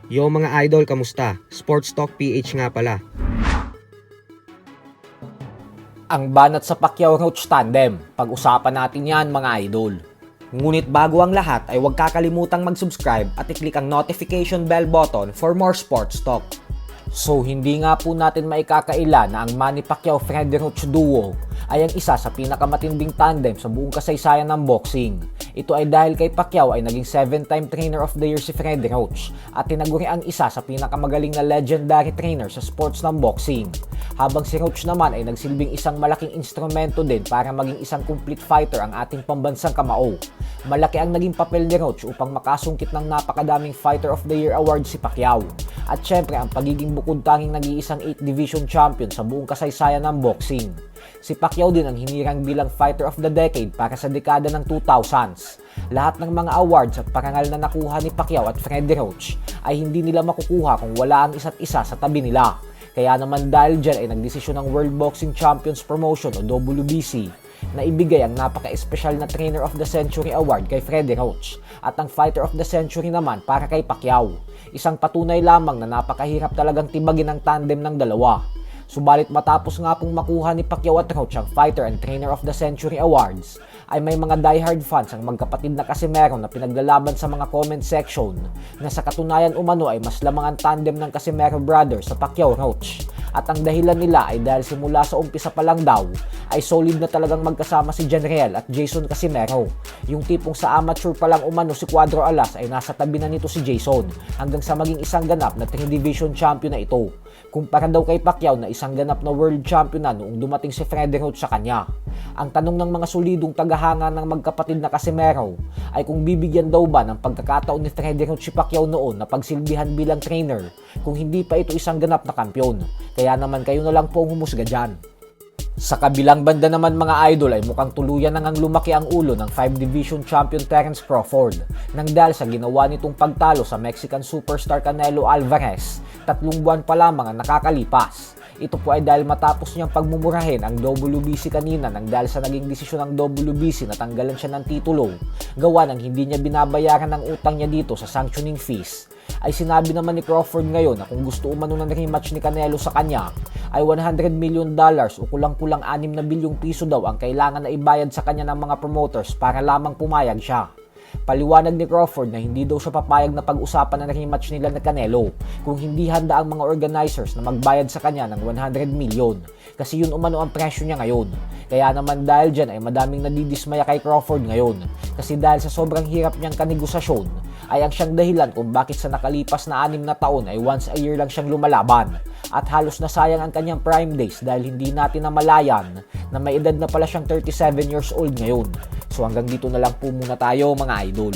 Yo mga idol, kamusta? Sports Talk PH nga pala. Ang banat sa Pacquiao-Roach tandem. Pag-usapan natin yan mga idol. Ngunit bago ang lahat ay huwag kakalimutang mag-subscribe at i-click ang notification bell button for more sports talk. So hindi nga po natin maikakaila na ang Manny Pacquiao-Freddy Roach duo ay ang isa sa pinakamatinding tandem sa buong kasaysayan ng boxing. Ito ay dahil kay Pacquiao ay naging 7-time Trainer of the Year si Freddy Roach at tinaguri ang isa sa pinakamagaling na legendary trainer sa sports ng boxing. Habang si Roach naman ay nagsilbing isang malaking instrumento din para maging isang complete fighter ang ating pambansang kamao. Malaki ang naging papel ni Roach upang makasungkit ng napakadaming Fighter of the Year award si Pacquiao. At syempre ang pagiging bukod tanging nag-iisang 8 division champion sa buong kasaysayan ng boxing. Si Pacquiao din ang hinirang bilang Fighter of the Decade para sa dekada ng 2000s. Lahat ng mga awards at parangal na nakuha ni Pacquiao at Freddy Roach ay hindi nila makukuha kung wala ang isa't isa sa tabi nila. Kaya naman dahil dyan ay nagdesisyon ng World Boxing Champions Promotion o WBC na ibigay ang napaka-espesyal na Trainer of the Century Award kay Freddy Roach at ang Fighter of the Century naman para kay Pacquiao. Isang patunay lamang na napakahirap talagang tibagin ang tandem ng dalawa. Subalit matapos nga pong makuha ni Pacquiao at Roach ang Fighter and Trainer of the Century Awards, ay may mga diehard fans ang magkapatid na Casimero na pinaglalaban sa mga comment section na sa katunayan umano ay mas lamang ang tandem ng Casimero brothers sa Pacquiao-Roach. At ang dahilan nila ay dahil simula sa umpisa pa lang daw ay solid na talagang magkasama si John Riel at Jason Casimero. Yung tipong sa amateur pa lang umano si Cuadro Alas ay nasa tabi na nito si Jason hanggang sa maging isang ganap na 3 division champion na ito. Kumpara daw kay Pacquiao na isang ganap na world champion na noong dumating si Freddy Roach sa kanya. Ang tanong ng mga solidong tagahanga ng magkapatid na Casimero ay kung bibigyan daw ba ng pagkakataon ni Freddy Roach si Pacquiao noon na pagsilbihan bilang trainer kung hindi pa ito isang ganap na kampyon. Kaya naman kayo na lang po ang humusga dyan. Sa kabilang banda naman mga idol ay mukhang tuluyan nang lumaki ang ulo ng 5 division champion Terence Crawford nang dahil sa ginawa nitong pagtalo sa Mexican superstar Canelo Alvarez 3 buwan pa lamang ang nakakalipas. Ito po ay dahil matapos niyang pagmumurahin ang WBC kanina nang dahil sa naging desisyon ng WBC na tanggalan siya ng titulo gawa ng hindi niya binabayaran ang utang niya dito sa sanctioning fees. Ay sinabi naman ni Crawford ngayon na kung gusto umano ng rematch ni Canelo sa kanya ay $100 million o kulang-kulang 6 na bilyong piso daw ang kailangan na ibayad sa kanya ng mga promoters para lamang pumayag siya. Paliwanag ni Crawford na hindi daw siya papayag na pag-usapan ng rematch nila na Canelo kung hindi handa ang mga organizers na magbayad sa kanya ng 100 million kasi yun umano ang presyo niya ngayon. Kaya naman dahil dyan ay madaming nadidismaya kay Crawford ngayon kasi dahil sa sobrang hirap niyang kanegosasyon ay ang siyang dahilan kung bakit sa nakalipas na 6 na taon ay once a year lang siyang lumalaban at halos nasayang ang kanyang prime days dahil hindi natin namalayan na may edad na pala siyang 37 years old ngayon. So hanggang dito na lang po muna tayo mga idol.